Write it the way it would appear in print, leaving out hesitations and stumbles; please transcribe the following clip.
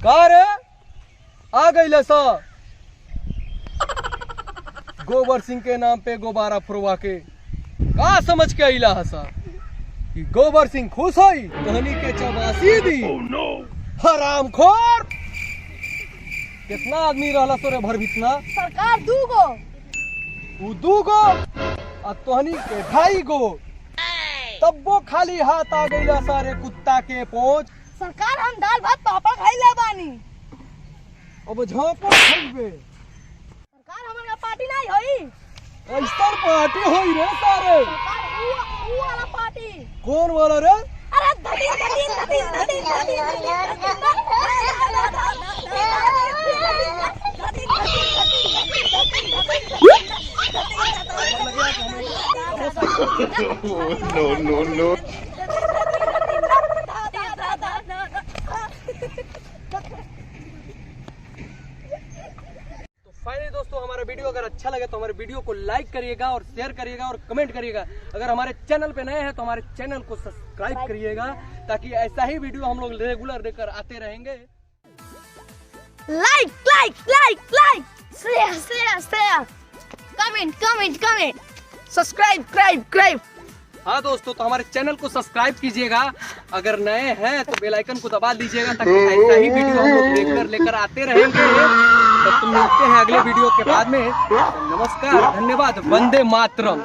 का रे आ गई सा गोबर सिंह के नाम पे गोबारा फुरवा के का समझ के अला हसा कि गोबर सिंह खुश होई तहनी के चबासी दी। हराम खोर कितना आदमी रहला तोरे भर भितना सरकार दूगो आ तोहनी के 2.5 गो तब्बो खाली हाथ आ गईला सारे कुत्ता के पहुंच। सरकार हम दाल भात पापड़ खाइले बानी। अब झापो खइबे सरकार हमन का पार्टी नहीं होई। ऐसा पार्टी होई रे सारे। सरकार ऊ वाला पार्टी कौन वाला रे? अरे धड़ी धड़ी धड़ी धड़ी धड़ी no, no. तो फाइनली दोस्तों हमारा वीडियो अगर अच्छा लगे तो हमारे वीडियो को लाइक करिएगा और शेयर करिएगा और कमेंट करिएगा। अगर हमारे चैनल पे नए हैं तो हमारे चैनल को सब्सक्राइब करिएगा ताकि ऐसा ही वीडियो हम लोग रेगुलर लेकर आते रहेंगे। Like like like like share share share comment comment comment subscribe. हाँ दोस्तों तो हमारे चैनल को सब्सक्राइब कीजिएगा। अगर नए हैं तो बेल आइकन को दबा दीजिएगा ताकि ऐसा ही वीडियो हम लोग रेगुलर लेकर आते रहेंगे। तो तुम मिलते हैं अगले वीडियो के बाद में। नमस्कार, धन्यवाद, वंदे मातरम।